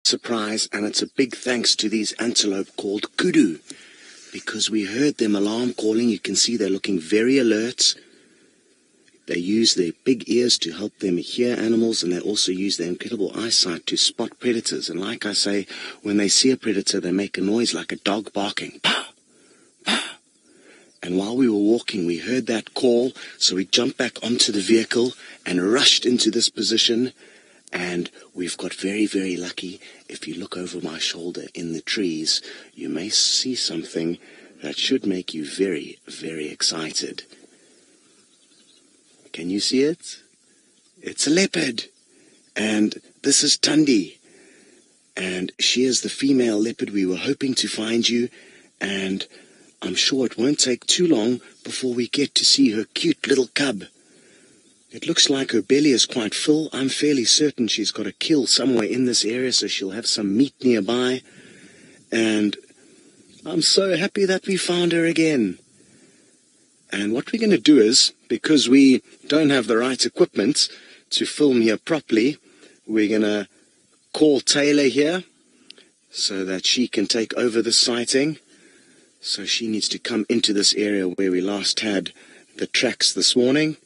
surprise, and it's a big thanks to these antelope called kudu, because we heard them alarm calling. You can see they're looking very alert. They use their big ears to help them hear animals, and they also use their incredible eyesight to spot predators. And like I say, when they see a predator, they make a noise like a dog barking. Pow! Pow! And while we were walking, we heard that call, so we jumped back onto the vehicle and rushed into this position. And we've got very, very lucky. If you look over my shoulder in the trees, you may see something that should make you very, very excited. Can you see it? It's a leopard. And this is Thandi. And she is the female leopard. We were hoping to find you. And I'm sure it won't take too long before we get to see her cute little cub. It looks like her belly is quite full. I'm fairly certain she's got a kill somewhere in this area, so she'll have some meat nearby. And I'm so happy that we found her again. And what we're going to do is, because we don't have the right equipment to film here properly, we're going to call Tayla here so that she can take over the sighting. So she needs to come into this area where we last had the tracks this morning.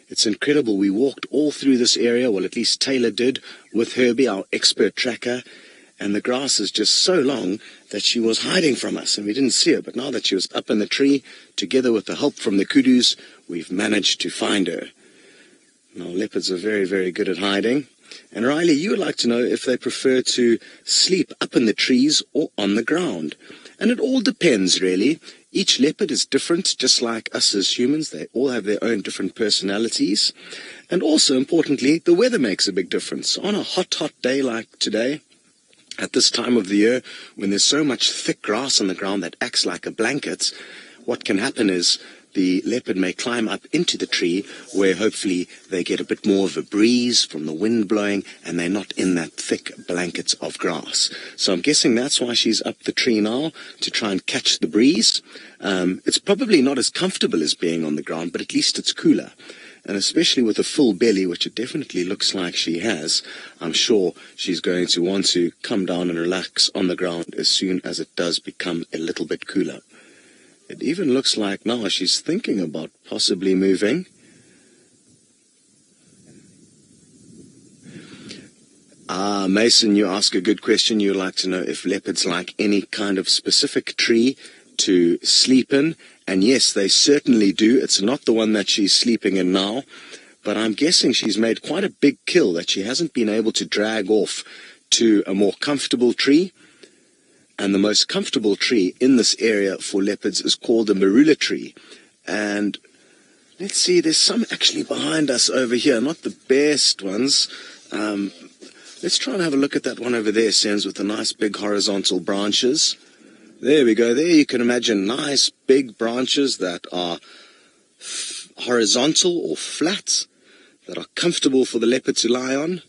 It's incredible. We walked all through this area, well, at least Tayla did, with Herbie, our expert tracker. And the grass is just so long that she was hiding from us and we didn't see her. But now that she was up in the tree, together with the help from the kudus, we've managed to find her. Now, leopards are very, very good at hiding. And Riley, you would like to know if they prefer to sleep up in the trees or on the ground. And it all depends, really. Each leopard is different, just like us as humans. They all have their own different personalities. And also, importantly, the weather makes a big difference. On a hot, hot day like today, at this time of the year, when there's so much thick grass on the ground that acts like a blanket, what can happen is the leopard may climb up into the tree where hopefully they get a bit more of a breeze from the wind blowing and they're not in that thick blanket of grass. So I'm guessing that's why she's up the tree now, to try and catch the breeze. It's probably not as comfortable as being on the ground, but at least it's cooler. And especially with a full belly, which it definitely looks like she has, I'm sure she's going to want to come down and relax on the ground as soon as it does become a little bit cooler. It even looks like now she's thinking about possibly moving. Mason, you ask a good question. You'd like to know if leopards like any kind of specific tree to sleep in. And yes, they certainly do. It's not the one that she's sleeping in now, but I'm guessing she's made quite a big kill that she hasn't been able to drag off to a more comfortable tree. And the most comfortable tree in this area for leopards is called the Marula Tree. And let's see, there's some actually behind us over here, not the best ones. Let's try and have a look at that one over there, Sens, with the nice big horizontal branches. There we go. There you can imagine nice big branches that are horizontal or flat, that are comfortable for the leopard to lie on.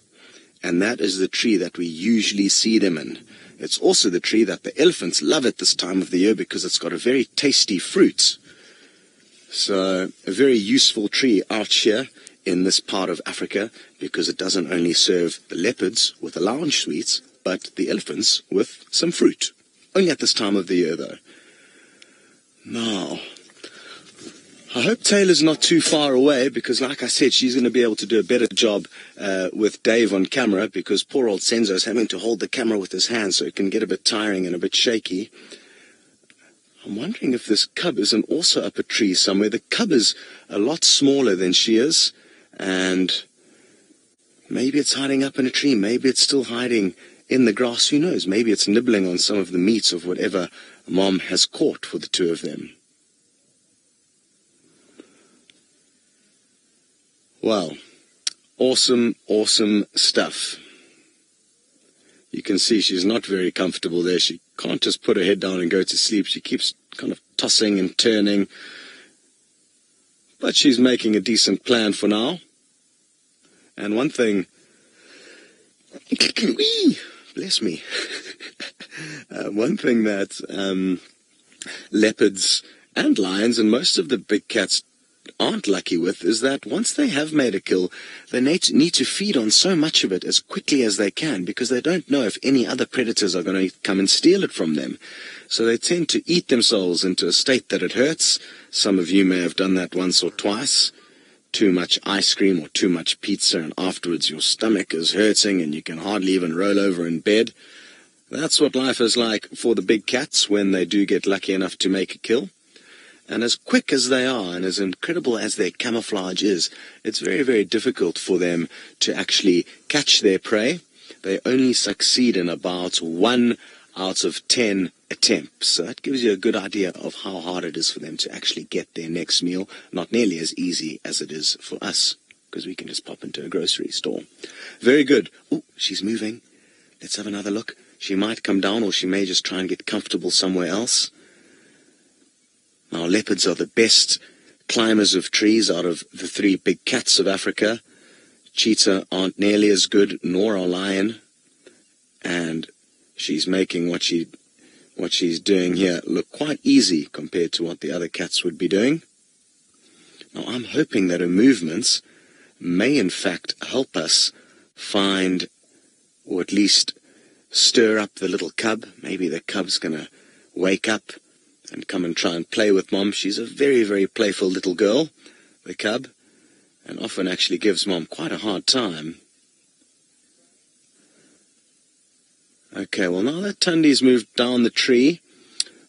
And that is the tree that we usually see them in. It's also the tree that the elephants love at this time of the year because it's got a very tasty fruit. So a very useful tree out here in this part of Africa, because it doesn't only serve the leopards with the lounge suites, but the elephants with some fruit. Only at this time of the year, though. Now, I hope Taylor's not too far away, because like I said, she's going to be able to do a better job with Dave on camera, because poor old Senzo's having to hold the camera with his hands, so it can get a bit tiring and a bit shaky. I'm wondering if this cub isn't also up a tree somewhere. The cub is a lot smaller than she is, and maybe it's hiding up in a tree. Maybe it's still hiding in the grass. Who knows? Maybe it's nibbling on some of the meat of whatever Mom has caught for the two of them. Well, awesome, awesome stuff. You can see she's not very comfortable there. She can't just put her head down and go to sleep. She keeps kind of tossing and turning. But she's making a decent plan for now. And one thing... Bless me. One thing that leopards and lions and most of the big cats aren't lucky with is that once they have made a kill, they need to feed on so much of it as quickly as they can, because they don't know if any other predators are going to come and steal it from them. So they tend to eat themselves into a state that it hurts. Some of you may have done that once or twice. Too much ice cream or too much pizza, and afterwards your stomach is hurting and you can hardly even roll over in bed. That's what life is like for the big cats when they do get lucky enough to make a kill. And as quick as they are, and as incredible as their camouflage is, it's very, very difficult for them to actually catch their prey. They only succeed in about 1 out of 10 attempts. So that gives you a good idea of how hard it is for them to actually get their next meal. Not nearly as easy as it is for us, because we can just pop into a grocery store. Very good. Oh, she's moving. Let's have another look. She might come down, or she may just try and get comfortable somewhere else. Now, leopards are the best climbers of trees out of the 3 big cats of Africa. Cheetah aren't nearly as good, nor are lion. And she's making what she's doing here look quite easy compared to what the other cats would be doing. Now, I'm hoping that her movements may in fact help us find, or at least stir up the little cub. Maybe the cub's going to wake up and come and try and play with Mom. She's a very, very playful little girl, the cub, and often actually gives Mom quite a hard time. Okay, well, now that Thandi's moved down the tree,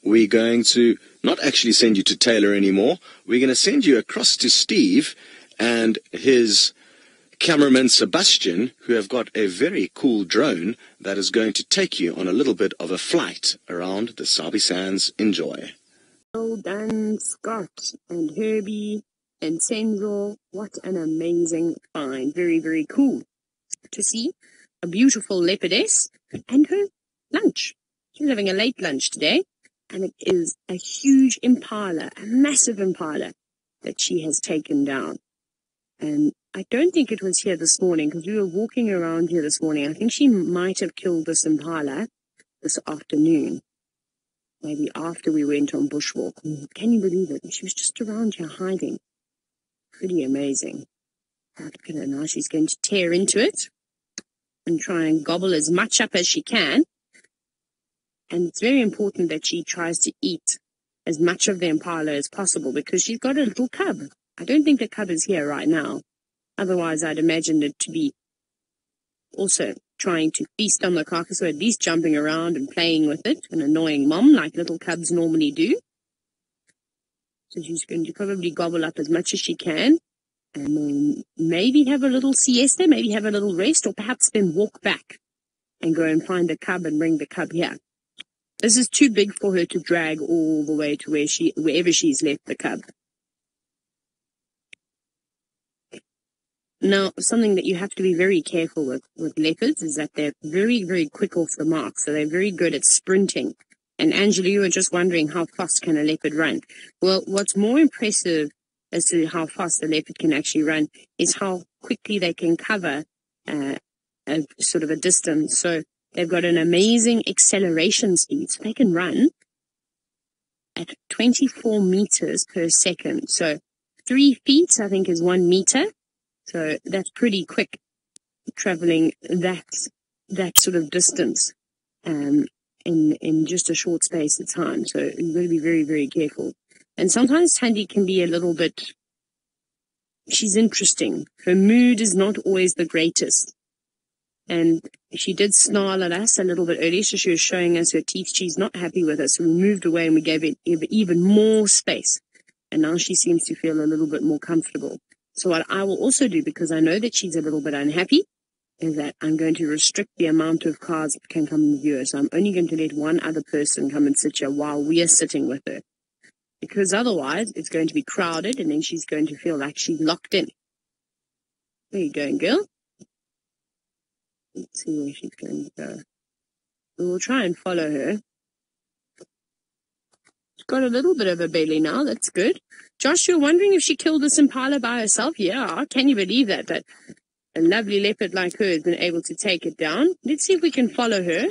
we're going to not actually send you to Tayla anymore. We're going to send you across to Steve and his cameraman Sebastian, who have got a very cool drone that is going to take you on a little bit of a flight around the Sabi Sands. Enjoy. Well done, Scott and Herbie and Senzo. What an amazing find. Very, very cool to see a beautiful leopardess and her lunch. She's having a late lunch today, and it is a huge impala, a massive impala that she has taken down. And I don't think it was here this morning, because we were walking around here this morning. I think she might have killed this impala this afternoon, maybe after we went on bushwalk. Can you believe it? She was just around here hiding. Pretty amazing. Look at her now. She's going to tear into it and try and gobble as much up as she can. And it's very important that she tries to eat as much of the impala as possible, because she's got a little cub. I don't think the cub is here right now. Otherwise, I'd imagine it to be also trying to feast on the carcass, or at least jumping around and playing with it and annoying Mom like little cubs normally do. So she's going to probably gobble up as much as she can, and then maybe have a little siesta, maybe have a little rest, or perhaps then walk back and go and find the cub and bring the cub here. This is too big for her to drag all the way to wherever she's left the cub. Now, something that you have to be very careful with leopards is that they're very, very quick off the mark. So they're very good at sprinting. And Angela, you were just wondering, how fast can a leopard run? Well, what's more impressive as to how fast the leopard can actually run is how quickly they can cover a sort of a distance. So they've got an amazing acceleration speed. So they can run at 24 meters per second. So 3 feet, I think, is 1 meter. So that's pretty quick, traveling that sort of distance in just a short space of time. So you've got to be very, very careful. And sometimes Thandi can be a little bit, she's interesting. Her mood is not always the greatest. And she did snarl at us a little bit earlier, so she was showing us her teeth. She's not happy with us, so we moved away and we gave it even more space. And now she seems to feel a little bit more comfortable. So what I will also do, because I know that she's a little bit unhappy, is that I'm going to restrict the amount of cars that can come and view her. So I'm only going to let one other person come and sit here while we are sitting with her. Because otherwise it's going to be crowded, and then she's going to feel like she's locked in. Where are you going, girl? Let's see where she's going to go. We will try and follow her. She's got a little bit of a belly now. That's good. Josh, you're wondering if she killed this impala by herself? Yeah, can you believe that? That a lovely leopard like her has been able to take it down. Let's see if we can follow her.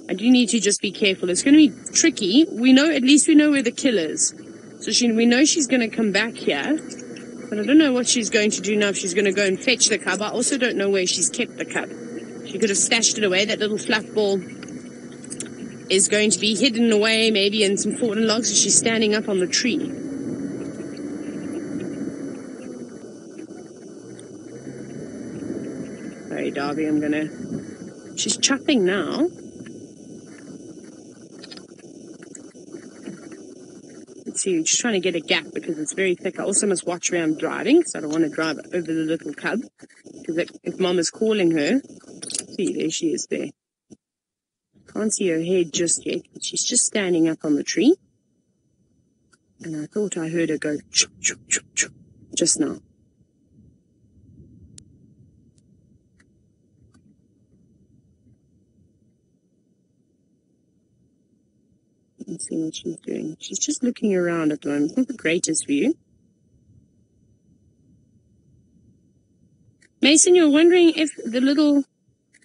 I do need to just be careful. It's going to be tricky. At least we know where the kill is. So we know she's going to come back here, but I don't know what she's going to do now, if she's going to go and fetch the cub. I also don't know where she's kept the cub. She could have stashed it away. That little fluff ball is going to be hidden away, maybe in some fallen logs, as she's standing up on the tree. Sorry, Darby, she's chopping now. Let's see, she's trying to get a gap because it's very thick. I also must watch where I'm driving, so I don't want to drive over the little cub. Because if Mom is calling her, see, there she is there. Can't see her head just yet, but she's just standing up on the tree. And I thought I heard her go choo, choo, choo, choo, just now. Let's see what she's doing. She's just looking around at the moment. It's not the greatest view. Mason, you're wondering if the little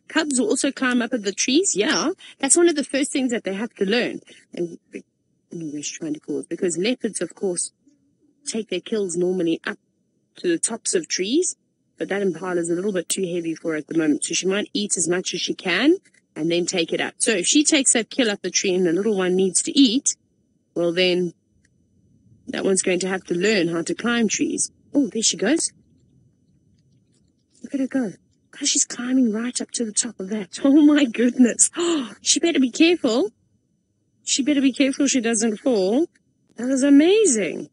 cubs will also climb up at the trees? Yeah, that's one of the first things that they have to learn. And she's trying to call it, because leopards, of course, take their kills normally up to the tops of trees, but that impala is a little bit too heavy for her at the moment. So she might eat as much as she can and then take it up. So if she takes that kill up the tree and the little one needs to eat, well then that one's going to have to learn how to climb trees. Oh, there she goes. Look at her go. Oh, she's climbing right up to the top of that. Oh my goodness. Oh, she better be careful. She better be careful she doesn't fall. That was amazing.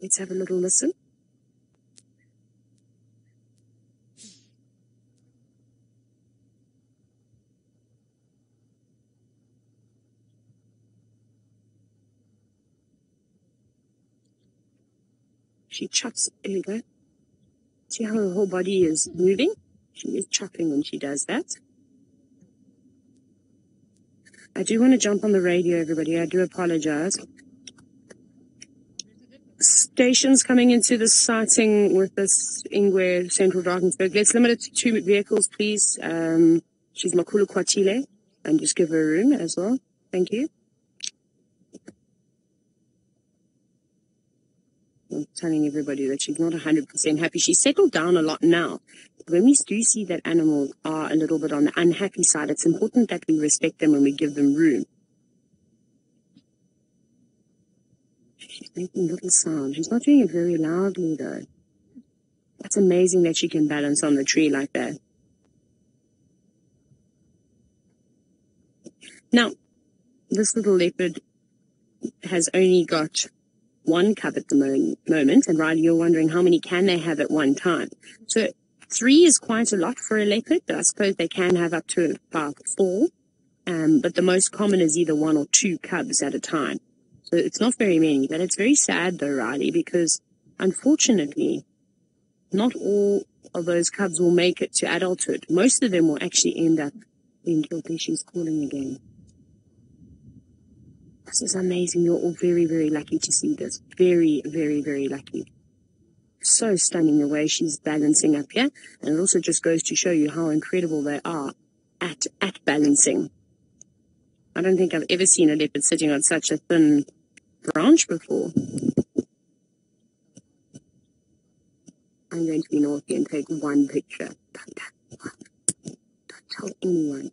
Let's have a little listen. She chops. There we go. See how her whole body is moving? She is chopping when she does that. I do want to jump on the radio, everybody. I do apologize. Stations coming into the sighting with this Ingwe Central Drakensberg. Let's limit it to 2 vehicles, please. She's Makulu Kwatile, and just give her room as well. Thank you. I'm telling everybody that she's not 100% happy. She's settled down a lot now. When we do see that animals are a little bit on the unhappy side, it's important that we respect them and we give them room. She's making little sounds. She's not doing it very loudly, though. That's amazing that she can balance on the tree like that. Now, this little leopard has only got 1 cub at the moment, and Riley, you're wondering how many can they have at one time. So 3 is quite a lot for a leopard, but I suppose they can have up to about 4. But the most common is either 1 or 2 cubs at a time. So it's not very many, but it's very sad though, Riley, because unfortunately, not all of those cubs will make it to adulthood. Most of them will actually end up being killed. There she's calling again. This is amazing. You're all very, very lucky to see this. Very, very, very lucky. So stunning the way she's balancing up here. And it also just goes to show you how incredible they are at balancing. I don't think I've ever seen a leopard sitting on such a thin branch before. I'm going to be naughty and take 1 picture. Don't tell anyone.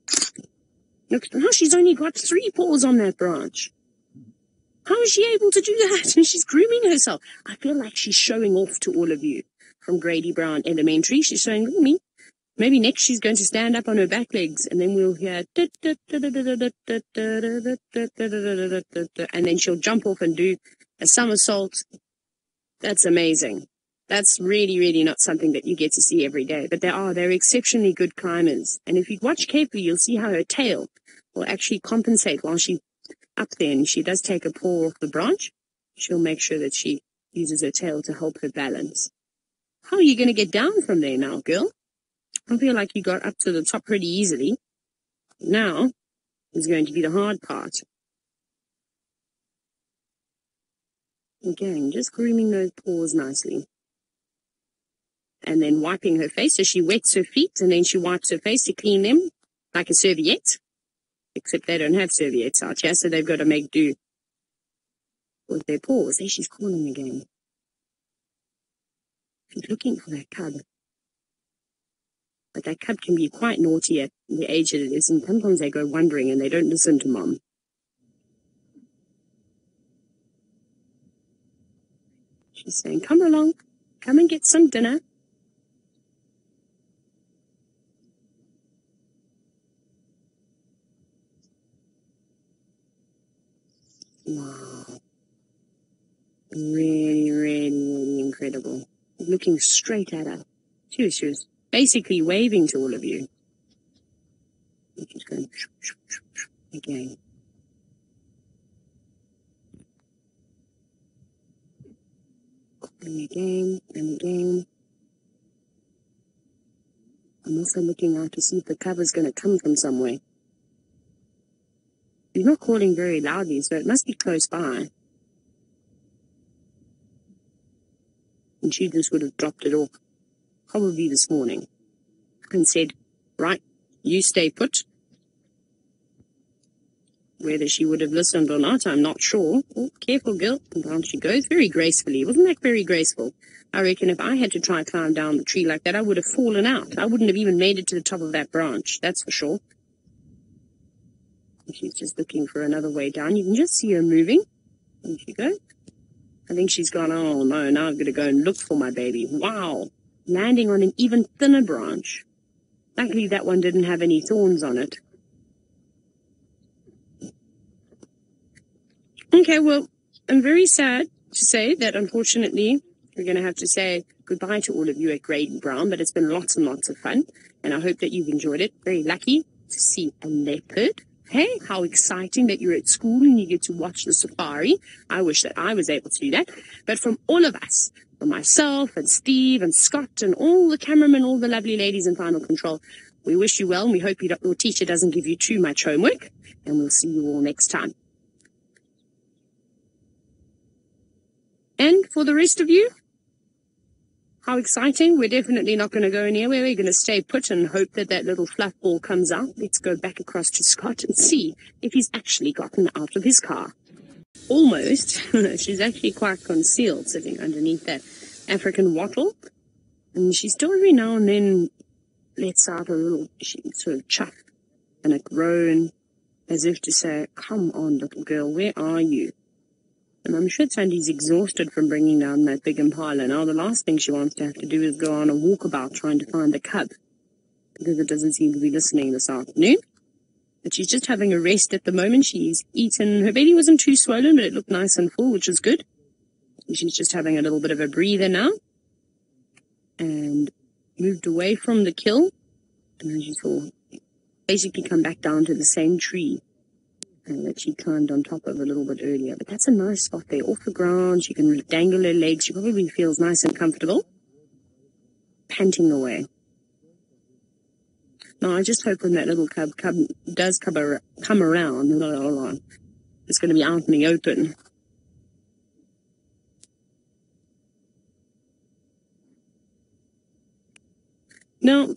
Look, now she's only got 3 paws on that branch. How is she able to do that? And she's grooming herself. I feel like she's showing off to all of you from Grady Brown Elementary. She's showing me. Maybe next she's going to stand up on her back legs and then we'll hear and then she'll jump off and do a somersault. That's amazing. That's really, really not something that you get to see every day. But they're exceptionally good climbers. And if you watch carefully, you'll see how her tail will actually compensate while she's up there and she does take a paw off the branch. She'll make sure that she uses her tail to help her balance. How are you going to get down from there now, girl? I feel like you got up to the top pretty easily. Now is going to be the hard part. Again, just grooming those paws nicely. And then wiping her face. So she wets her feet and then she wipes her face to clean them like a serviette. Except they don't have serviettes out here, so they've got to make do with their paws. There she's calling again. She's looking for that cub. But that cub can be quite naughty at the age that it is, and sometimes they go wandering and they don't listen to mom. She's saying, come along, come and get some dinner. Wow. Really, really, really incredible. Looking straight at her. She was basically waving to all of you. And she's going again. And again, and again. I'm also looking out to see if the cover's going to come from somewhere. She's not calling very loudly, so it must be close by. And she just would have dropped it off, probably this morning, and said, right, you stay put. Whether she would have listened or not, I'm not sure. Oh, careful, girl. And down she goes, very gracefully. Wasn't that very graceful? I reckon if I had to try and climb down the tree like that, I would have fallen out. I wouldn't have even made it to the top of that branch, that's for sure. And she's just looking for another way down. You can just see her moving. There she goes. I think she's gone, oh no, now I've got to go and look for my baby. Wow. Landing on an even thinner branch. Luckily that one didn't have any thorns on it. Okay, well, I'm very sad to say that unfortunately we're going to have to say goodbye to all of you at Grady Brown, but it's been lots and lots of fun, and I hope that you've enjoyed it. Very lucky to see a leopard. Hey, how exciting that you're at school and you get to watch the safari. I wish that I was able to do that. But from all of us, from myself and Steve and Scott and all the cameramen, all the lovely ladies in Final Control, we wish you well and we hope your teacher doesn't give you too much homework, and we'll see you all next time. And for the rest of you, how exciting. We're definitely not going to go anywhere. We're going to stay put and hope that that little fluff ball comes out. Let's go back across to Scott and see if he's actually gotten out of his car. Almost. She's actually quite concealed, sitting underneath that African wattle. And she still every now and then lets out a little sort of chuff and a groan, as if to say, come on, little girl, where are you? And I'm sure Thandi's exhausted from bringing down that big impala. Now the last thing she wants to have to do is go on a walkabout trying to find the cub, because it doesn't seem to be listening this afternoon. But she's just having a rest at the moment. She's eaten. Her belly wasn't too swollen, but it looked nice and full, which is good. And she's just having a little bit of a breather now. And moved away from the kill. And as you saw, basically come back down to the same tree that she climbed on top of a little bit earlier. But that's a nice spot there, off the ground. She can dangle her legs. She probably feels nice and comfortable, panting away. Now, I just hope when that little cub does come around, it's going to be out in the open. Now,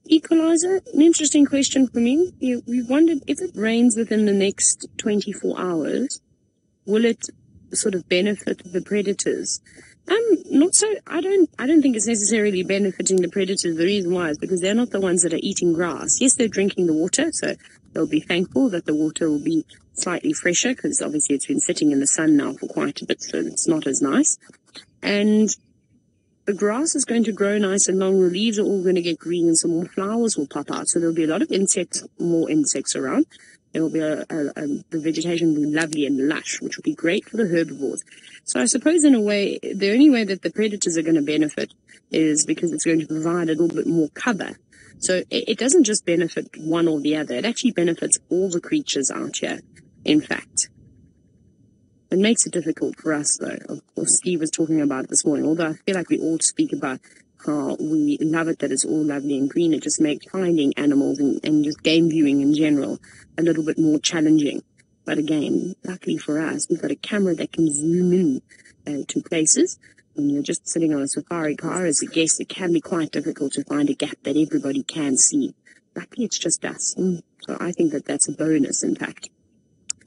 equalizer, an interesting question for me. We wondered if it rains within the next 24 hours, will it sort of benefit the predators? Not so. I don't think it's necessarily benefiting the predators. The reason why is because they're not the ones that are eating grass. Yes, they're drinking the water, so they'll be thankful that the water will be slightly fresher, because obviously it's been sitting in the sun now for quite a bit, so it's not as nice. And the grass is going to grow nice and long. The leaves are all going to get green and some more flowers will pop out. So there'll be a lot of more insects around. There will be the vegetation will be lovely and lush, which will be great for the herbivores. So I suppose in a way, the only way that the predators are going to benefit is because it's going to provide a little bit more cover. So it doesn't just benefit one or the other. It actually benefits all the creatures out here, in fact. It makes it difficult for us, though. Of course, Steve was talking about it this morning, although I feel like we all speak about how we love it that it's all lovely and green. It just makes finding animals and just game viewing in general a little bit more challenging. But again, luckily for us, we've got a camera that can zoom in to places. When you're just sitting on a safari car as a guest, it can be quite difficult to find a gap that everybody can see. Luckily, it's just us. So I think that that's a bonus, in fact,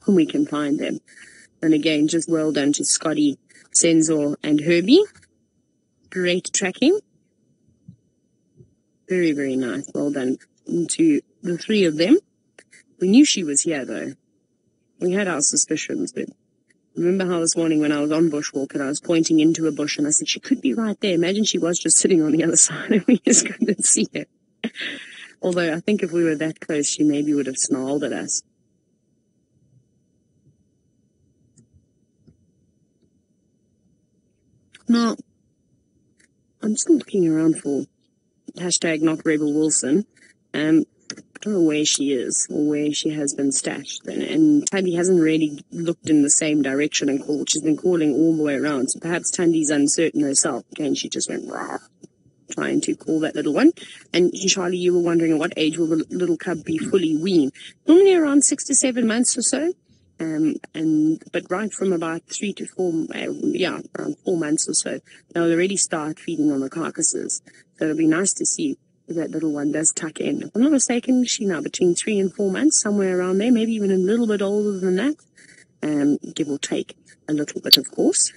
when we can find them. And again, just well done to Scotty, Senzo, and Herbie. Great tracking. Very, very nice. Well done to the three of them. We knew she was here, though. We had our suspicions, but remember how this morning when I was on bushwalk and I was pointing into a bush and I said, she could be right there. Imagine she was just sitting on the other side and we just couldn't see her. Although I think if we were that close, she maybe would have snarled at us. Now, I'm still looking around for hashtag not Rebel Wilson. I don't know where she is or where she has been stashed. And Thandi hasn't really looked in the same direction and called. She's been calling all the way around. So perhaps Thandi's uncertain herself. Again, she just went rah, trying to call that little one. And Charlie, you were wondering at what age will the little cub be fully weaned? Normally around 6 to 7 months or so. But right from about 3 to 4, around 4 months or so, they'll already start feeding on the carcasses. So it'll be nice to see if that little one does tuck in. If I'm not mistaken, she's now between 3 and 4 months, somewhere around there, maybe even a little bit older than that, give or take a little bit, of course.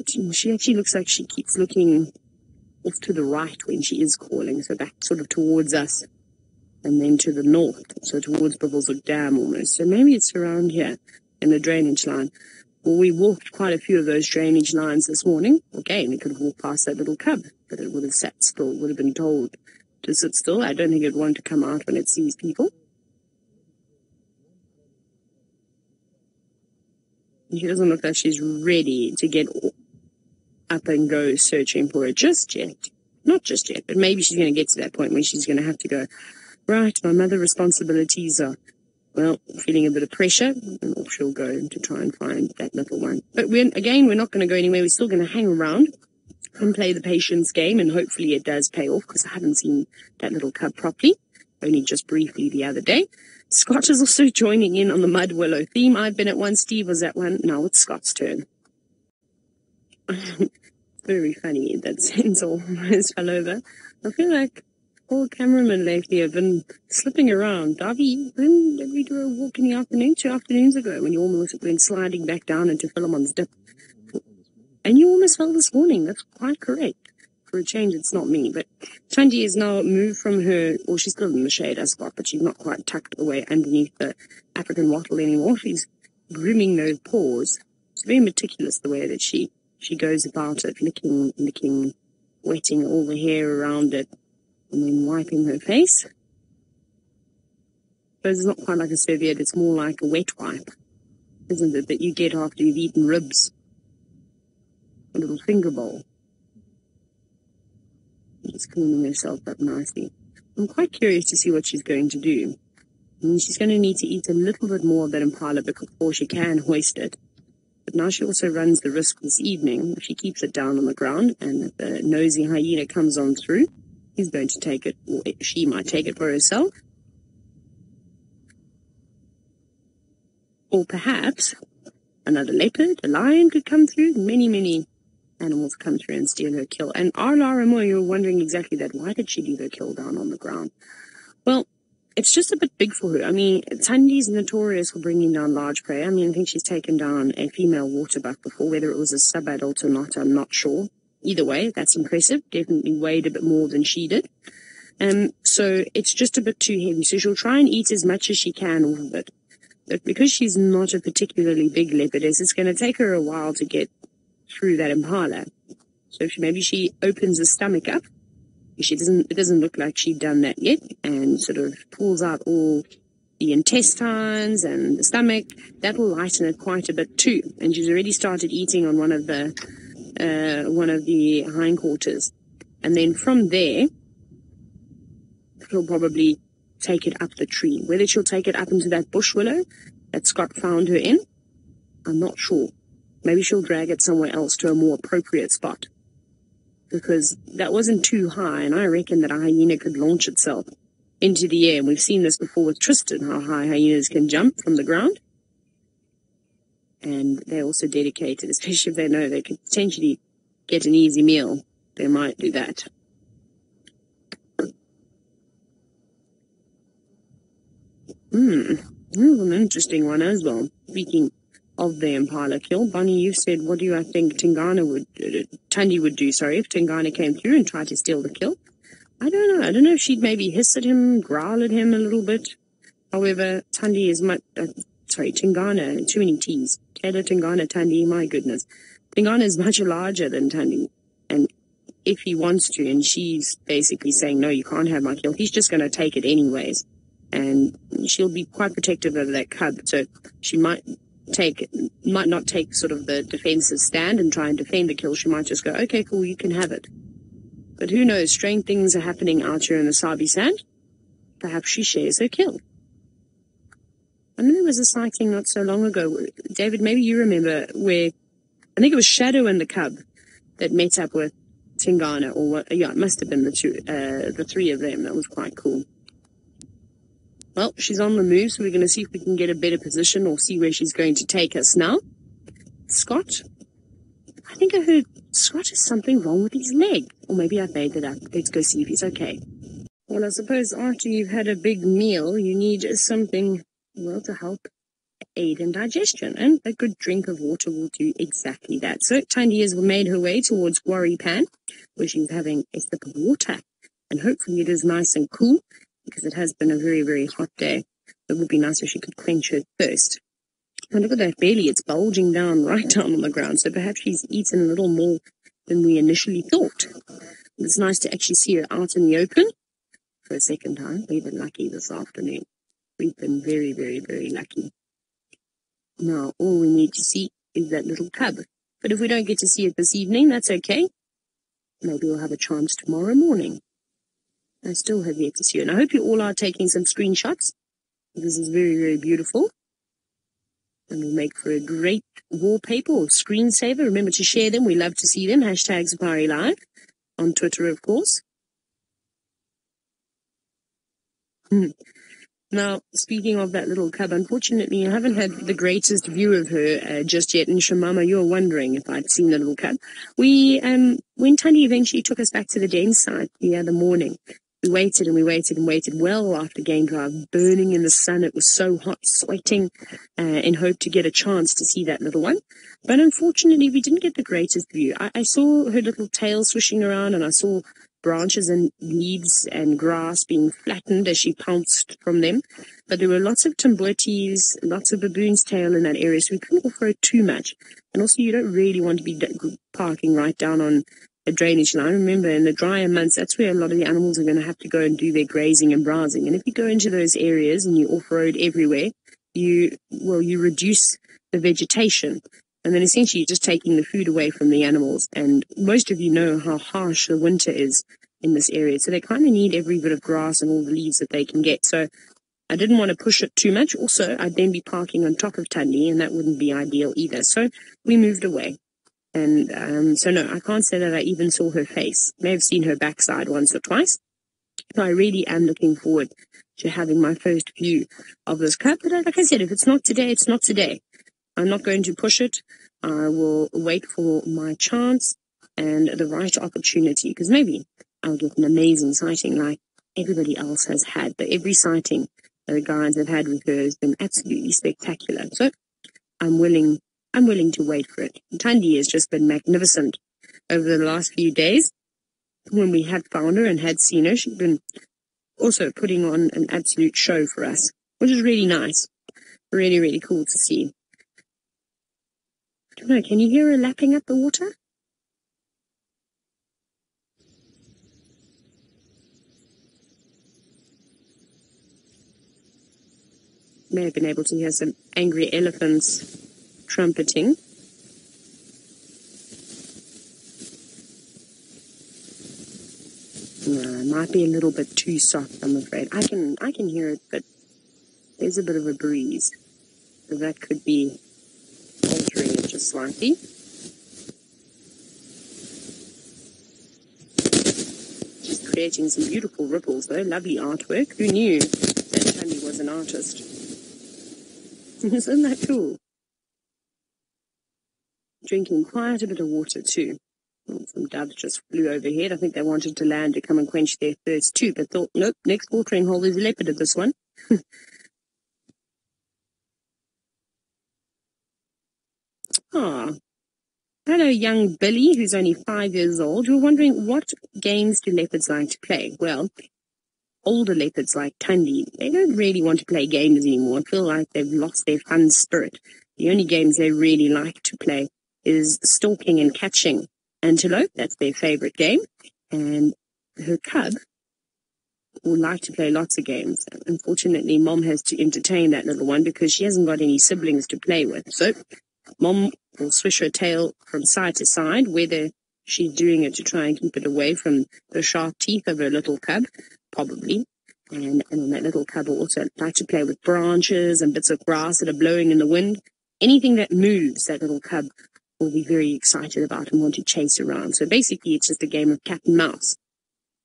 She actually looks like she keeps looking off to the right when she is calling, so back sort of towards us. And then to the north, so towards Buffelshoek Dam almost. So maybe it's around here in the drainage line. Well, we walked quite a few of those drainage lines this morning. Again, we could have walked past that little cub, but it would have sat still, would have been told to sit still. I don't think it would want to come out when it sees people. She doesn't look like she's ready to get up and go searching for it just yet. Not just yet, but maybe she's going to get to that point where she's going to have to go, right, my mother responsibilities are, well, feeling a bit of pressure, and off she'll go to try and find that little one. But we're not going to go anywhere. We're still going to hang around and play the patience game, and hopefully it does pay off, because I haven't seen that little cub properly, only just briefly the other day. Scott is also joining in on the mud willow theme. I've been at one, Steve was at one, now it's Scott's turn. Very funny that Senzo almost fell over. I feel like all cameramen lately have been slipping around. Davy, when did we do a walk in the afternoon? 2 afternoons ago, when you almost went sliding back down into Philemon's dip. And you almost fell this morning. That's quite correct. For a change, it's not me. But Thandi is now moved from her, well, she's still in the shade, I spot, but she's not quite tucked away underneath the African wattle anymore. She's grooming those paws. It's very meticulous the way that she goes about it, licking, wetting all the hair around it, and then wiping her face. But it's not quite like a serviette, it's more like a wet wipe, isn't it, that you get after you've eaten ribs. A little finger bowl. She's cleaning herself up nicely. I'm quite curious to see what she's going to do. She's going to need to eat a little bit more of that impala before she can hoist it. But now she also runs the risk this evening, if she keeps it down on the ground and if the nosy hyena comes on through, he's going to take it, or she might take it for herself. Or perhaps another leopard, a lion could come through. Many animals come through and steal her kill. And Arla Moore, you're wondering exactly that. Why did she leave her kill down on the ground? Well, it's just a bit big for her. I mean, Thandi's notorious for bringing down large prey. I mean, I think she's taken down a female waterbuck before. Whether it was a sub-adult or not, I'm not sure. Either way, that's impressive. Definitely weighed a bit more than she did. So it's just a bit too heavy. So she'll try and eat as much as she can off of it. But because she's not a particularly big leopardess, it's going to take her a while to get through that impala. So maybe she opens the stomach up. It doesn't look like she'd done that yet, and sort of pulls out all the intestines and the stomach. That will lighten it quite a bit too. And she's already started eating on one of the hindquarters. And then from there, she'll probably take it up the tree. Whether she'll take it up into that bush willow that Scott found her in, I'm not sure. Maybe she'll drag it somewhere else to a more appropriate spot, because that wasn't too high, and I reckon that a hyena could launch itself into the air. And we've seen this before with Tristan, how high hyenas can jump from the ground. And they're also dedicated, especially if they know they could potentially get an easy meal. They might do that. Here's an interesting one as well. Speaking of the impala kill, Bonnie, you said, what do I think Thandi would do, if Tingana came through and tried to steal the kill? I don't know. I don't know if she'd maybe hiss at him, growl at him a little bit. However, Thandi is much, Tingana, too many T's. Tayla, Tingana, Thandi, my goodness. Tingana is much larger than Thandi. And if he wants to, and she's basically saying, no, you can't have my kill, he's just going to take it anyways. And she'll be quite protective of that cub. So she might not take sort of the defensive stand and try and defend the kill. She might just go, okay, cool, you can have it. But who knows? Strange things are happening out here in the Sabi Sand. Perhaps she shares her kill. I know there was a sighting not so long ago. David, maybe you remember where, I think it was Shadow and the cub that met up with Tingana, or what? Yeah, it must have been the three of them. That was quite cool. Well, she's on the move, so we're going to see if we can get a better position or see where she's going to take us now. Scott? I think I heard Scott has something wrong with his leg. Or maybe I made that up. Let's go see if he's okay. Well, I suppose after you've had a big meal, you need something, well, to help aid in digestion. And a good drink of water will do exactly that. So Thandi has made her way towards Quarry Pan, where she's having a sip of water. And hopefully it is nice and cool, because it has been a very, very hot day. It would be nice if she could quench her thirst. And look at that belly, it's bulging down right down on the ground, so perhaps she's eaten a little more than we initially thought. It's nice to actually see her out in the open for a second time. We've been lucky this afternoon. We've been very, very, very lucky. Now, all we need to see is that little cub. But if we don't get to see it this evening, that's okay. Maybe we'll have a chance tomorrow morning. I still have yet to see it. And I hope you all are taking some screenshots. This is very, very beautiful. And will make for a great wallpaper or screensaver. Remember to share them. We love to see them. Hashtag Safari Live. On Twitter, of course. Now, speaking of that little cub, unfortunately, I haven't had the greatest view of her just yet. And Shamama, you're wondering if I'd seen the little cub. When Thandi eventually took us back to the den site the other morning, we waited and we waited and waited well after game drive, burning in the sun. It was so hot, sweating, in hope to get a chance to see that little one. But unfortunately, we didn't get the greatest view. I saw her little tail swishing around, and I saw branches and leaves and grass being flattened as she pounced from them. But there were lots of timbutis, lots of baboon's tail in that area, so we couldn't off-road too much. And also, you don't really want to be parking right down on a drainage line. Remember, in the drier months, that's where a lot of the animals are going to have to go and do their grazing and browsing. And if you go into those areas and you off-road everywhere, you reduce the vegetation. And then essentially you're just taking the food away from the animals. And most of you know how harsh the winter is in this area. So they kind of need every bit of grass and all the leaves that they can get. So I didn't want to push it too much. Also, I'd then be parking on top of Thandi, and that wouldn't be ideal either. So we moved away. And so no, I can't say that I even saw her face. May have seen her backside once or twice. So I really am looking forward to having my first view of this cub. But like I said, if it's not today, it's not today. I'm not going to push it. I will wait for my chance and the right opportunity, because maybe I'll get an amazing sighting like everybody else has had. But every sighting that the guides have had with her has been absolutely spectacular. So I'm willing to wait for it. Thandi has just been magnificent over the last few days. When we had found her and had seen her, she's been also putting on an absolute show for us, which is really nice. Really, really cool to see. I don't know, can you hear her lapping up the water? May have been able to hear some angry elephants trumpeting. No, it might be a little bit too soft, I'm afraid. I can hear it, but there's a bit of a breeze. So that could be altering it just slightly. She's creating some beautiful ripples, though. Lovely artwork. Who knew that Thandi was an artist? Isn't that cool? Drinking quite a bit of water, too. Some doves just flew overhead. I think they wanted to land to come and quench their thirst, too, but thought, nope, next watering hole is a leopard at this one. Ah, hello, young Billy, who's only 5 years old. You're wondering, what games do leopards like to play? Well, older leopards like Thandi, they don't really want to play games anymore. I feel like they've lost their fun spirit. The only games they really like to play is stalking and catching antelope. That's their favorite game. And her cub would like to play lots of games. Unfortunately, Mom has to entertain that little one because she hasn't got any siblings to play with. So Mom will swish her tail from side to side, whether she's doing it to try and keep it away from the sharp teeth of her little cub, probably. And then that little cub will also like to play with branches and bits of grass that are blowing in the wind. Anything that moves, that little cub will be very excited about and want to chase around. So basically, it's just a game of cat and mouse.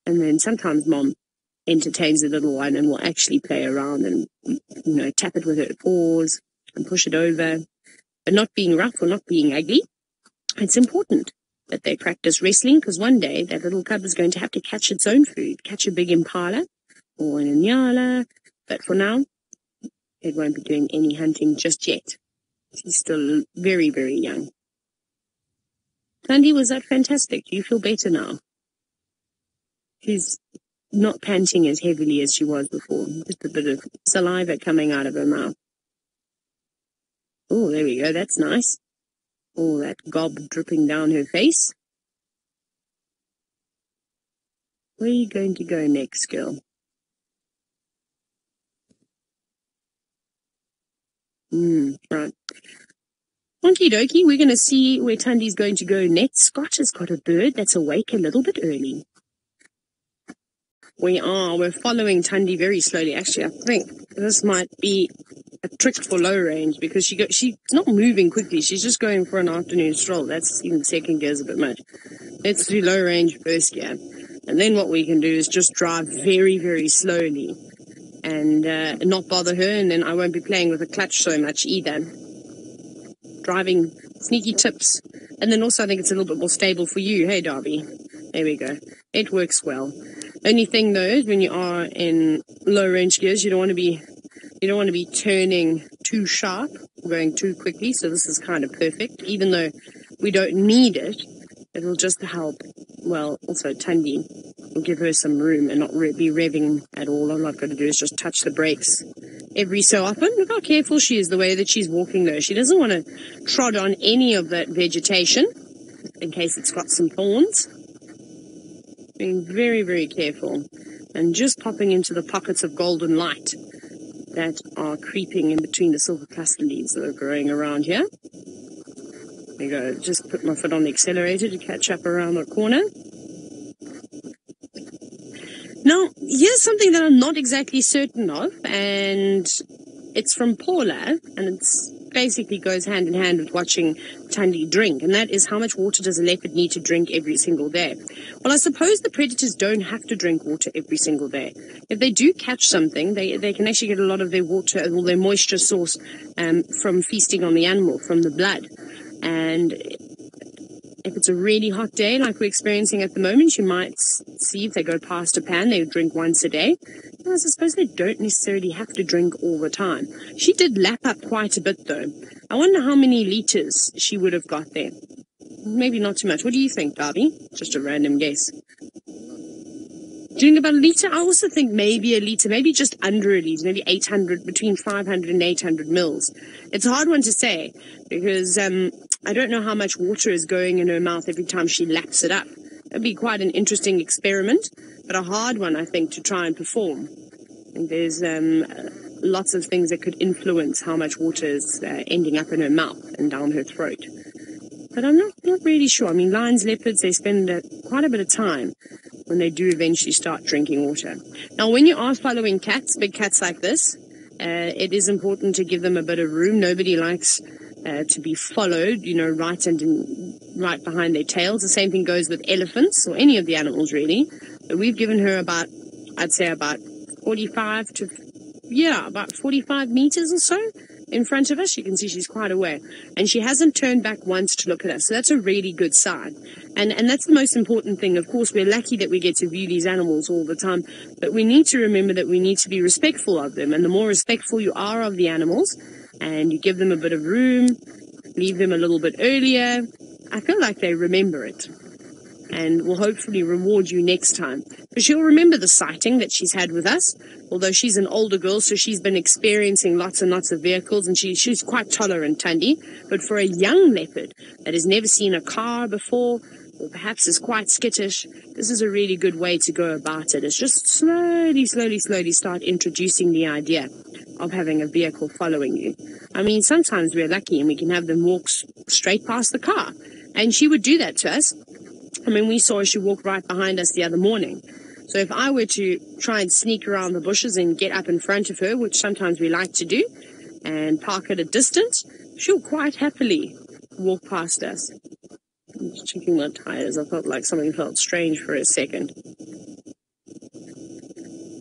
And then sometimes Mom entertains the little one and will actually play around and, tap it with her paws and push it over. But not being rough or not being ugly. It's important that they practice wrestling, because one day that little cub is going to have to catch its own food, catch a big impala or an inyala. But for now, it won't be doing any hunting just yet. She's still very, very young. Thandi, was that fantastic? Do you feel better now? She's not panting as heavily as she was before. Just a bit of saliva coming out of her mouth. Oh, there we go. That's nice. All that gob dripping down her face. Where are you going to go next, girl? Right. Okie dokie, we're going to see where Thandi's going to go next. Scott has got a bird that's awake a little bit early. We're following Thandi very slowly. Actually, I think this might be a trick for low range, because she's not moving quickly. She's just going for an afternoon stroll. That's even second gear's a bit much. Let's do low range first gear. And then what we can do is just drive very, very slowly and not bother her. And then I won't be playing with the clutch so much either. Driving sneaky tips. And then also I think it's a little bit more stable for you. Hey, Darby. There we go. It works well. Only thing though is when you are in low range gears, you don't want to be turning too sharp or going too quickly. So this is kind of perfect. Even though we don't need it, it will just help. Well, also Thandi will give her some room and not be revving at all. All I've got to do is just touch the brakes every so often. Look how careful she is the way that she's walking though. She doesn't want to trod on any of that vegetation in case it's got some thorns. Being very, very careful and just popping into the pockets of golden light that are creeping in between the silver cluster leaves that are growing around here. There you go. Just put my foot on the accelerator to catch up around the corner. Now, here's something that I'm not exactly certain of, and it's from Paula, and it's basically goes hand in hand with watching Thandi drink, and that is, how much water does a leopard need to drink every single day? Well, I suppose the predators don't have to drink water every single day. If they do catch something, they can actually get a lot of their water or their moisture source from feasting on the animal, from the blood. And if it's a really hot day like we're experiencing at the moment, you might see if they go past a pan, they would drink once a day. And I suppose they don't necessarily have to drink all the time. She did lap up quite a bit though. I wonder how many litres she would have got there. Maybe not too much. What do you think, Darby? Just a random guess. Do you think about a litre? I also think maybe a litre, maybe just under a litre, maybe 800, between 500 and 800 mils. It's a hard one to say because I don't know how much water is going in her mouth every time she laps it up. It'd be quite an interesting experiment, but a hard one, I think, to try and perform. And there's lots of things that could influence how much water is ending up in her mouth and down her throat. But I'm not really sure. I mean, lions, leopards, they spend quite a bit of time when they do eventually start drinking water. Now, when you are following cats, big cats like this, it is important to give them a bit of room. Nobody likes to be followed, right behind their tails. The same thing goes with elephants or any of the animals, really. But we've given her about 45 meters or so in front of us. You can see she's quite away. And she hasn't turned back once to look at us. So that's a really good sign. And that's the most important thing. Of course, we're lucky that we get to view these animals all the time. But we need to remember that we need to be respectful of them. And the more respectful you are of the animals and you give them a bit of room, leave them a little bit earlier. I feel like they remember it and will hopefully reward you next time. But she'll remember the sighting that she's had with us, although she's an older girl, so she's been experiencing lots and lots of vehicles, and she's quite tolerant, Thandi. But for a young leopard that has never seen a car before, or perhaps is quite skittish, this is a really good way to go about it. It's just slowly start introducing the idea of having a vehicle following you. I mean, sometimes we're lucky and we can have them walk straight past the car. And she would do that to us. I mean, we saw her, she walked right behind us the other morning. So if I were to try and sneak around the bushes and get up in front of her, which sometimes we like to do, and park at a distance, she'll quite happily walk past us. I'm just checking my tires. I felt like something felt strange for a second.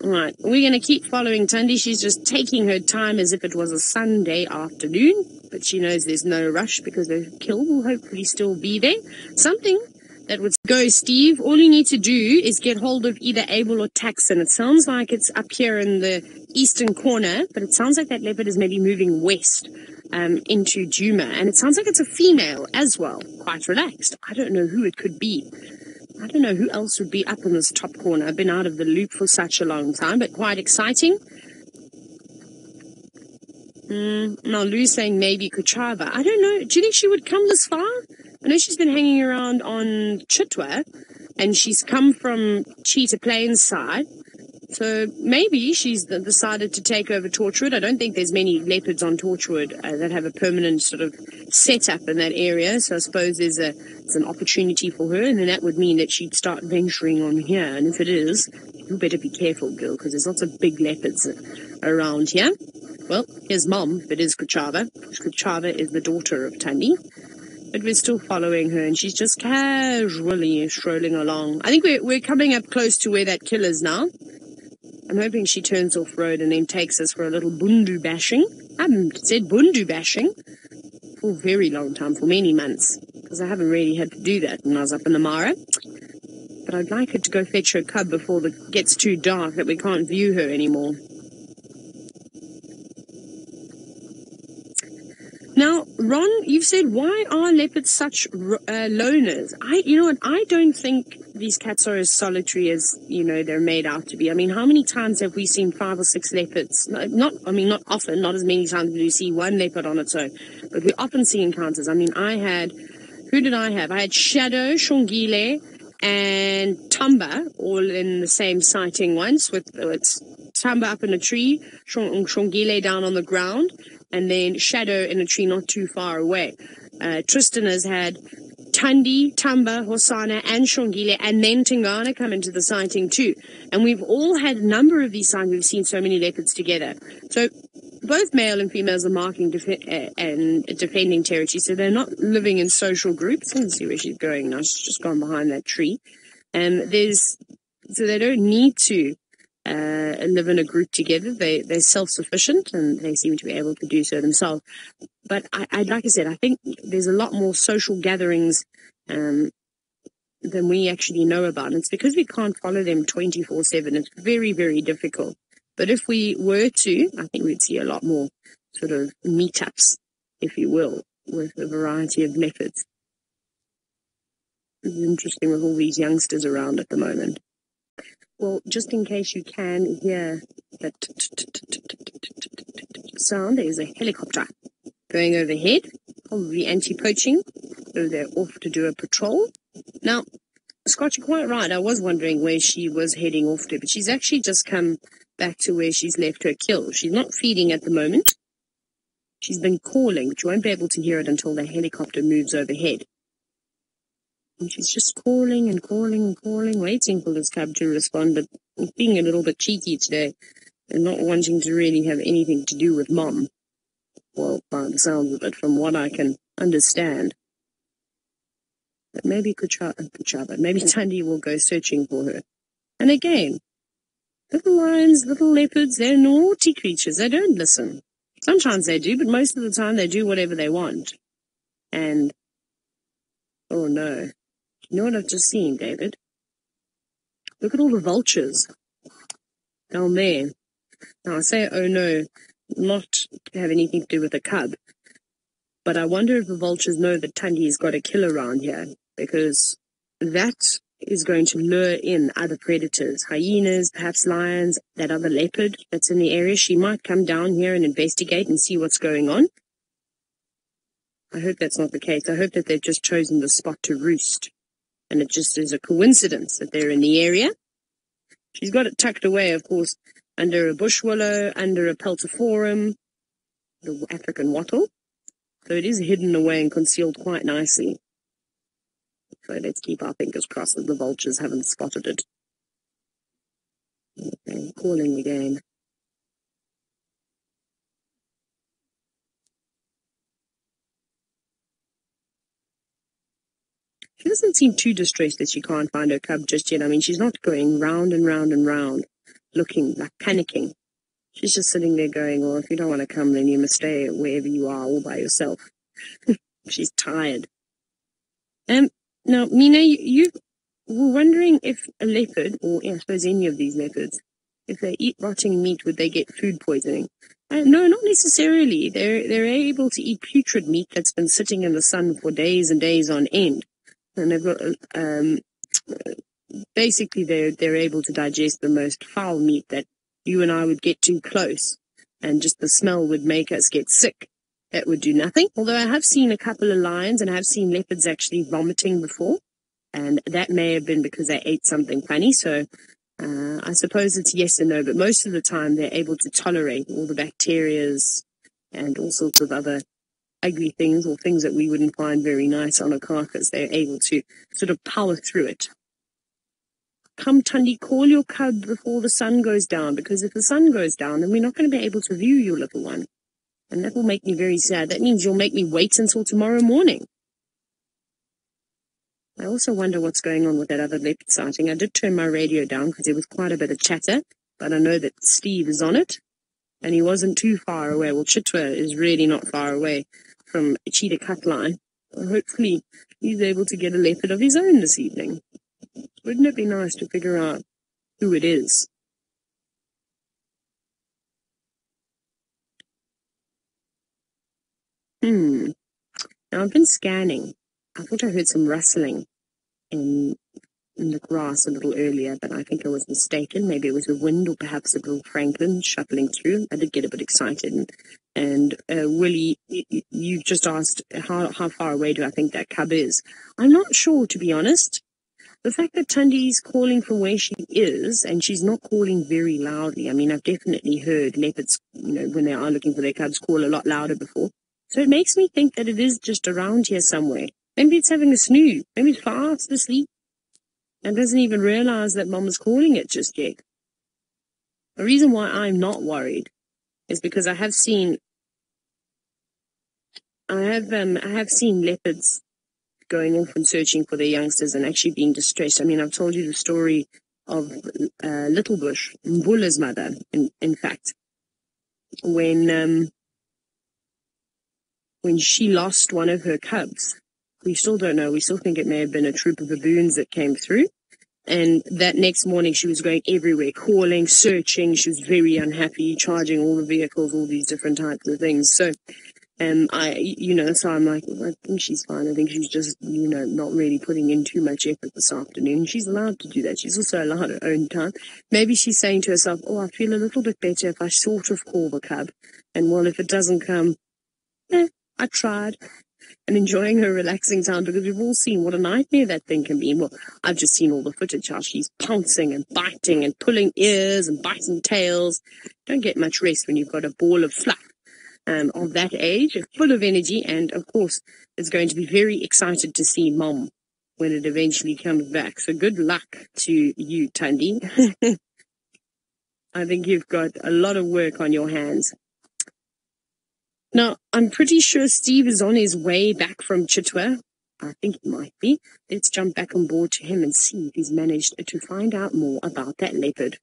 All right, we're going to keep following Thandi. She's just taking her time as if it was a Sunday afternoon, but she knows there's no rush because the kill will hopefully still be there. Something that would go, Steve. All you need to do is get hold of either Abel or Taxon. It sounds like it's up here in the eastern corner, but it sounds like that leopard is maybe moving west into Djuma. And it sounds like it's a female as well, quite relaxed. I don't know who it could be. I don't know who else would be up in this top corner. I've been out of the loop for such a long time, but quite exciting. Now, Lou's saying maybe Kuchava. I don't know. Do you think she would come this far? I know she's been hanging around on Chitwa, and she's come from Cheetah Plains side. So maybe she's decided to take over Torchwood. I don't think there's many leopards on Torchwood that have a permanent sort of setup in that area. So I suppose it's an opportunity for her, and then that would mean that she'd start venturing on here. And if it is, you better be careful, girl, because there's lots of big leopards around here. Well, here's Mom, if it is Kuchava. Kuchava is the daughter of Thandi. But we're still following her, and she's just casually strolling along. I think we're coming up close to where that kill is now. I'm hoping she turns off road and then takes us for a little bundu bashing. I haven't said bundu bashing for a very long time, for many months, because I haven't really had to do that when I was up in the Mara. But I'd like her to go fetch her cub before it gets too dark that we can't view her anymore. Now, Ron, you've said, why are leopards such loners? You know what, I don't think these cats are as solitary as, they're made out to be. I mean, how many times have we seen 5 or 6 leopards? Not often, not as many times as we see one leopard on its own, but we often see encounters. I mean, who did I have? I had Shadow, Shongile, and Tamba all in the same sighting once, with Tamba up in a tree, Shongile down on the ground, and then Shadow in a tree not too far away. Tristan has had Thandi, Tamba, Hosana, and Shongile, and then Tingana come into the sighting too. And we've all had a number of these signs. We've seen so many leopards together. So both male and females are marking and defending territory, so they're not living in social groups. Let's see where she's going now. She's just gone behind that tree. So they don't need to live in a group together. They're self-sufficient, and they seem to be able to do so themselves. But like I said, I think there's a lot more social gatherings than we actually know about. And it's because we can't follow them 24/7. It's very, very difficult. But if we were to, I think we'd see a lot more sort of meetups, if you will, with a variety of leopards. It's interesting with all these youngsters around at the moment. Well, just in case you can hear that sound, there's a helicopter going overhead, probably anti-poaching, so they're off to do a patrol. Now, Scott, you're quite right. I was wondering where she was heading off to, but she's actually just come back to where she's left her kill. She's not feeding at the moment. She's been calling, but you won't be able to hear it until the helicopter moves overhead. And she's just calling and calling and calling, waiting for this cub to respond, but being a little bit cheeky today and not wanting to really have anything to do with Mom. Well, by the sounds of it, from what I can understand. But maybe Kuchava, maybe Thandi will go searching for her. And again, little lions, little leopards, they're naughty creatures. They don't listen. Sometimes they do, but most of the time they do whatever they want. And, oh no. You know what I've just seen, David? Look at all the vultures down there. Now, I say, oh no, not to have anything to do with the cub. But I wonder if the vultures know that Thandi's got a kill around here, because that is going to lure in other predators, hyenas, perhaps lions, that other leopard that's in the area. She might come down here and investigate and see what's going on. I hope that's not the case. I hope that they've just chosen the spot to roost, and it just is a coincidence that they're in the area. She's got it tucked away, of course, under a bush willow, under a peltiforum, the African wattle. So it is hidden away and concealed quite nicely. So let's keep our fingers crossed that the vultures haven't spotted it. Okay, calling again. She doesn't seem too distressed that she can't find her cub just yet. I mean, she's not going round and round and round, looking, like panicking. She's just sitting there going, well, if you don't want to come, then you must stay wherever you are all by yourself. She's tired. Now, Mina, you were wondering if a leopard, or I suppose any of these leopards, if they eat rotting meat, would they get food poisoning? No, not necessarily. They're able to eat putrid meat that's been sitting in the sun for days and days on end. And they've got, basically they're able to digest the most foul meat that you and I would get too close, and just the smell would make us get sick. That would do nothing. Although I have seen a couple of lions and I have seen leopards actually vomiting before, and that may have been because they ate something funny. So I suppose it's yes and no, but most of the time they're able to tolerate all the bacterias and all sorts of other ugly things, or things that we wouldn't find very nice on a carcass. They're able to sort of power through it. Come, Thandi, call your cub before the sun goes down, because if the sun goes down, then we're not going to be able to view your little one. And that will make me very sad. That means you'll make me wait until tomorrow morning. I also wonder what's going on with that other leopard sighting. I did turn my radio down because there was quite a bit of chatter, but I know that Steve is on it, and he wasn't too far away. Well, Chitwa is really not far away from Cheetah Cutline. Hopefully he's able to get a leopard of his own this evening. Wouldn't it be nice to figure out who it is? Now, I've been scanning. I thought I heard some rustling in the grass a little earlier, but I think I was mistaken. Maybe it was the wind, or perhaps a little Franklin shuffling through. I did get a bit excited. And Willie, you just asked how far away do I think that cub is. I'm not sure, to be honest. The fact that Thandi's calling from where she is, and she's not calling very loudly. I mean, I've definitely heard leopards, when they are looking for their cubs, call a lot louder before. So it makes me think that it is just around here somewhere. Maybe it's having a snooze. Maybe it's fast asleep and doesn't even realize that Mom is calling it just yet. The reason why I'm not worried is because I have seen leopards going off and searching for their youngsters and actually being distressed. I mean, I've told you the story of Little Bush, Mbula's mother, in fact, when she lost one of her cubs. We still don't know. We still think it may have been a troop of baboons that came through. And that next morning she was going everywhere, calling, searching. She was very unhappy, charging all the vehicles, all these different types of things. So, so I'm like, I think she's fine. I think she's just, not really putting in too much effort this afternoon. She's allowed to do that. She's also allowed her own time. Maybe she's saying to herself, oh, I feel a little bit better if I sort of call the cub. And well, if it doesn't come, I tried. And enjoying her relaxing time, because we've all seen what a nightmare that thing can be. Well, I've just seen all the footage, how she's pouncing and biting and pulling ears and biting tails. Don't get much rest when you've got a ball of fluff of that age, full of energy, and of course is going to be very excited to see Mom when it eventually comes back. So good luck to you, Thandi. I think you've got a lot of work on your hands. Now, I'm pretty sure Steve is on his way back from Chitwa. I think it might be. Let's jump back on board to him and see if he's managed to find out more about that leopard.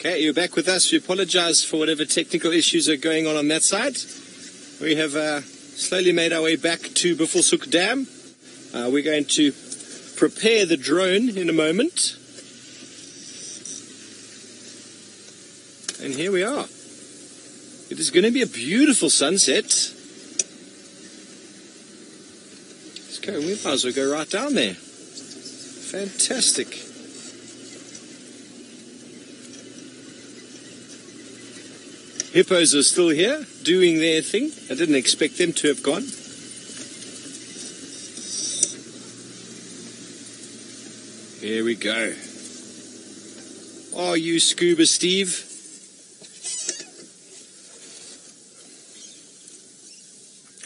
Okay, you're back with us. We apologize for whatever technical issues are going on that side. We have slowly made our way back to Buffelshoek Dam. We're going to prepare the drone in a moment. And here we are. It is going to be a beautiful sunset. Let's go. We might as well go right down there. Fantastic. Hippos are still here, doing their thing. I didn't expect them to have gone. Here we go. Are you Scuba Steve?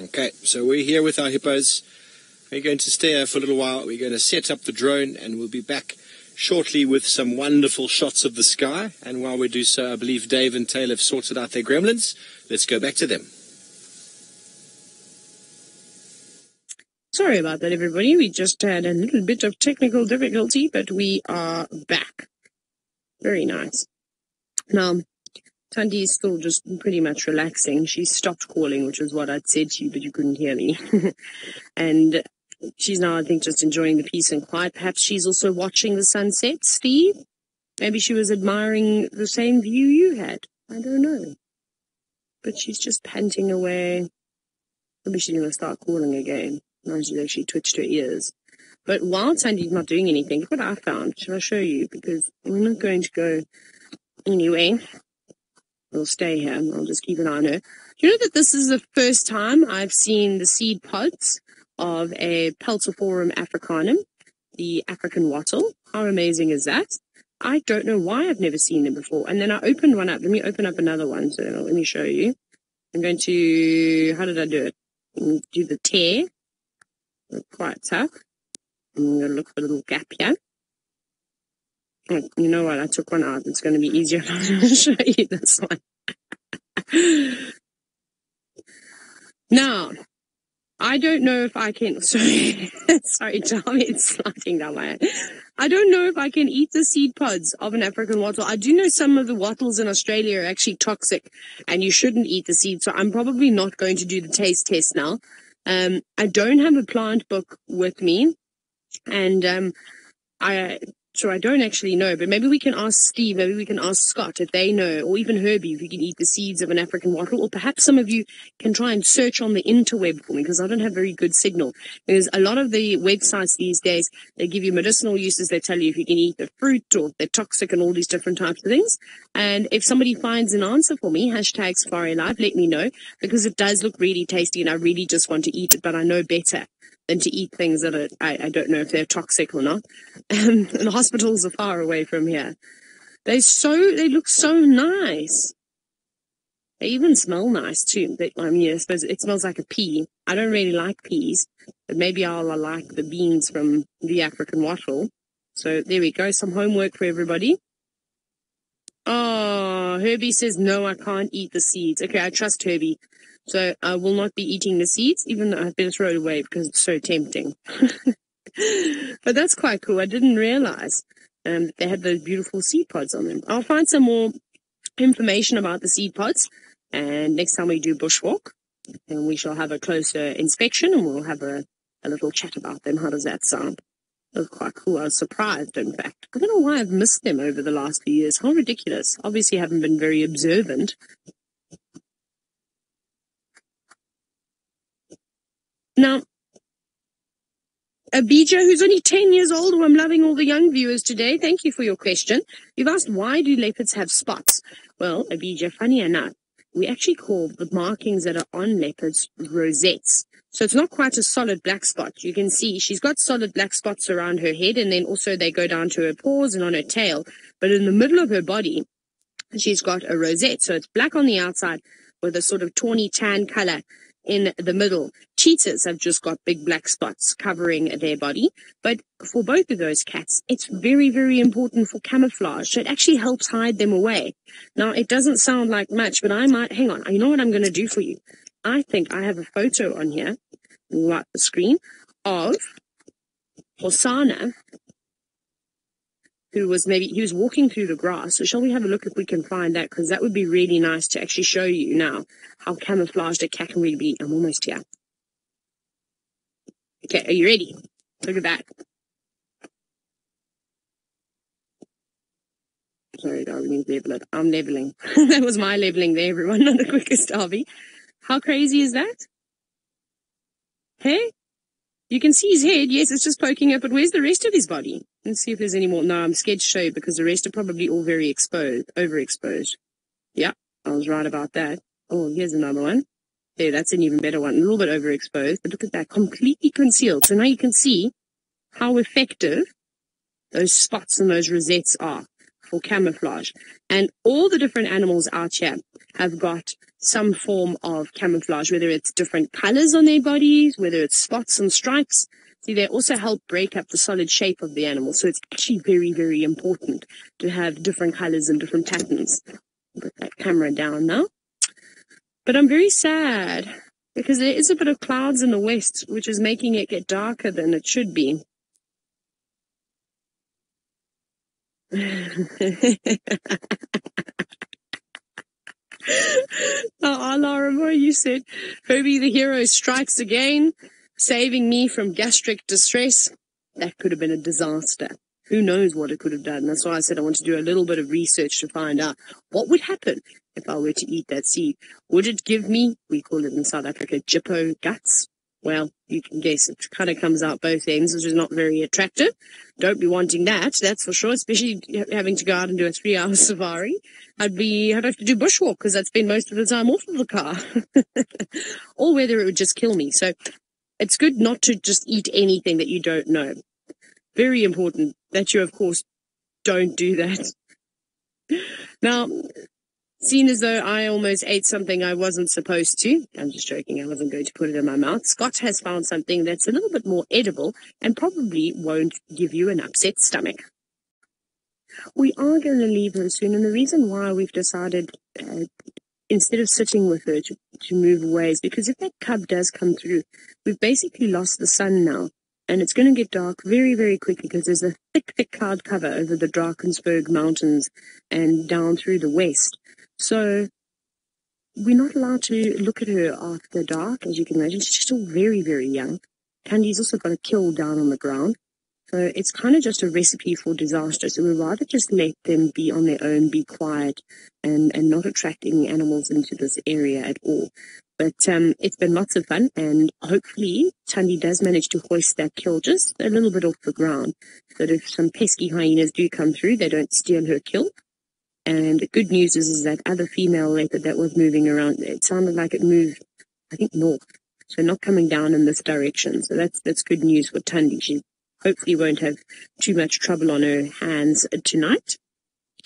Okay, so we're here with our hippos. We're going to stay here for a little while. We're going to set up the drone and we'll be back shortly with some wonderful shots of the sky. And while we do so, I believe Dave and Tayla have sorted out their gremlins. Let's go back to them. Sorry about that, everybody. We just had a little bit of technical difficulty, but we are back. Very nice. Now, Thandi is still just pretty much relaxing. She stopped calling, which was what I'd said to you, but you couldn't hear me. And she's now, I think, just enjoying the peace and quiet. Perhaps she's also watching the sunset, Steve? Maybe she was admiring the same view you had. I don't know. But she's just panting away. Maybe she's going to start calling again. Now she's actually twitched her ears. But while Thandi's not doing anything, look what I found. Shall I show you? Because we're not going to go anyway. We'll stay here. I'll just keep an eye on her. Do you know that this is the first time I've seen the seed pods of a Peltophorum africanum, the African wattle? How amazing is that? I don't know why I've never seen them before. And then I opened one up. Let me open up another one. So let me show you. I'm going to, how did I do it? Do the tear. Quite tough. I'm going to look for a little gap here. Oh, you know what? I took one out. It's going to be easier if I show you this one. Now, I don't know if I can... Sorry, Tom, it's sliding down my head. I don't know if I can eat the seed pods of an African wattle. I do know some of the wattles in Australia are actually toxic and you shouldn't eat the seeds. So I'm probably not going to do the taste test now. I don't have a plant book with me. And so I don't actually know, but maybe we can ask Steve, maybe we can ask Scott if they know, or even Herbie if you can eat the seeds of an African wattle, or perhaps some of you can try and search on the interweb for me because I don't have very good signal. Because a lot of the websites these days, they give you medicinal uses, they tell you if you can eat the fruit or if they're toxic and all these different types of things. And if somebody finds an answer for me, hashtag Safari Live, let me know because it does look really tasty and I really just want to eat it, but I know better than to eat things that are, I don't know if they're toxic or not. And the hospitals are far away from here. They look so nice. They even smell nice too. I mean, I suppose it smells like a pea. I don't really like peas, but maybe I'll like the beans from the African wattle. So there we go. Some homework for everybody. Oh, Herbie says, no, I can't eat the seeds. Okay, I trust Herbie. So I will not be eating the seeds, even though I've better throw it away because it's so tempting. But that's quite cool. I didn't realize they had those beautiful seed pods on them. I'll find some more information about the seed pods. And next time we do bushwalk, then we shall have a closer inspection and we'll have a little chat about them. How does that sound? That was quite cool. I was surprised, in fact. I don't know why I've missed them over the last few years. How ridiculous. Obviously, I haven't been very observant. Now, Abija, who's only 10 years old, who I'm loving all the young viewers today, thank you for your question. You've asked, why do leopards have spots? Well, Abija, funny enough, we actually call the markings that are on leopards rosettes. So it's not quite a solid black spot. You can see she's got solid black spots around her head, and then also they go down to her paws and on her tail. But in the middle of her body, she's got a rosette. So it's black on the outside with a sort of tawny tan color in the middle. Cheetahs have just got big black spots covering their body. But for both of those cats, it's very, very important for camouflage. So it actually helps hide them away. Now, it doesn't sound like much, but I might, hang on, you know what I'm going to do for you? I think I have a photo on here, right the screen, of Hosanna who was he was walking through the grass. So shall we have a look if we can find that? Because that would be really nice to actually show you now how camouflaged a cat can really be. I'm almost here. Okay, are you ready? Look at that. Sorry, Darby needs to level it. I'm leveling. That was my leveling there, everyone, not the quickest, Darby. How crazy is that? Hey? You can see his head. Yes, it's just poking up, but where's the rest of his body? Let's see if there's any more. No, I'm scared to show you because the rest are probably all very exposed, overexposed. Yeah, I was right about that. Oh, here's another one. There, that's an even better one. A little bit overexposed, but look at that, completely concealed. So now you can see how effective those spots and those rosettes are for camouflage. And all the different animals out here have got some form of camouflage, whether it's different colors on their bodies, whether it's spots and stripes. See, they also help break up the solid shape of the animal. So it's actually very, very important to have different colors and different patterns. Put that camera down now. But I'm very sad because there is a bit of clouds in the west, which is making it get darker than it should be. Laura, you said, Herbie the hero strikes again, saving me from gastric distress. That could have been a disaster. Who knows what it could have done? That's why I said I want to do a little bit of research to find out what would happen if I were to eat that seed. Would it give me, we call it in South Africa, jippo guts? Well, you can guess. It kind of comes out both ends, which is not very attractive. Don't be wanting that, that's for sure, especially having to go out and do a 3-hour safari. I'd have to do bushwalk because I'd spend most of the time off of the car. Or whether it would just kill me. So it's good not to just eat anything that you don't know. Very important that you, of course, don't do that. Now, seeing as though I almost ate something I wasn't supposed to, I'm just joking, I wasn't going to put it in my mouth, Scott has found something that's a little bit more edible and probably won't give you an upset stomach. We are going to leave her soon, and the reason why we've decided, instead of sitting with her, to move away is because if that cub does come through, we've basically lost the sun now. And it's going to get dark very, very quickly because there's a thick, thick cloud cover over the Drakensberg Mountains and down through the west. So we're not allowed to look at her after dark, as you can imagine. She's still very, very young. Thandi's also got a kill down on the ground. So it's kind of just a recipe for disaster. So we'd rather just let them be on their own, be quiet, and not attract any animals into this area at all. But it's been lots of fun, and hopefully Thandi does manage to hoist that kill just a little bit off the ground, so that if some pesky hyenas do come through, they don't steal her kill. And the good news is that other female leopard that was moving around, it sounded like it moved, I think, north, so not coming down in this direction. So that's good news for Thandi. She hopefully won't have too much trouble on her hands tonight.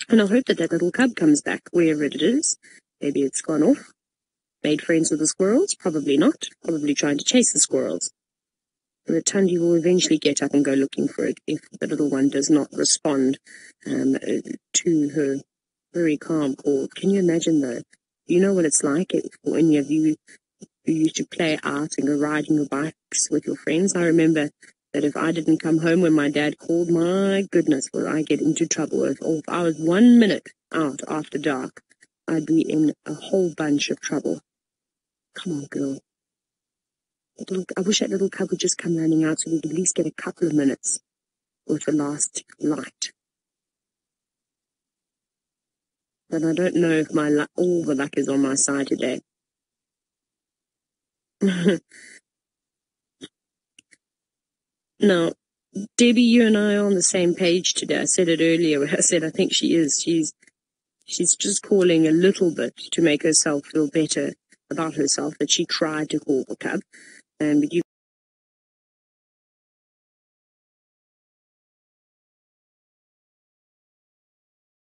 And I hope that little cub comes back, wherever it is. Maybe it's gone off. Made friends with the squirrels? Probably not. Probably trying to chase the squirrels. The Thandi will eventually get up and go looking for it if the little one does not respond to her very calm call. Can you imagine, though? You know what it's like for any of you who used to play out and go riding your bikes with your friends? I remember that if I didn't come home when my dad called, my goodness, would I get into trouble. If I was 1 minute out after dark, I'd be in a whole bunch of trouble. Come on, girl. I wish that little cub would just come running out so we could at least get a couple of minutes with the last light. But I don't know if all the luck is on my side today. Now, Debbie, you and I are on the same page today. I said it earlier. I said I think she is. She's just calling a little bit to make herself feel better about herself, that she tried to call the cub. And you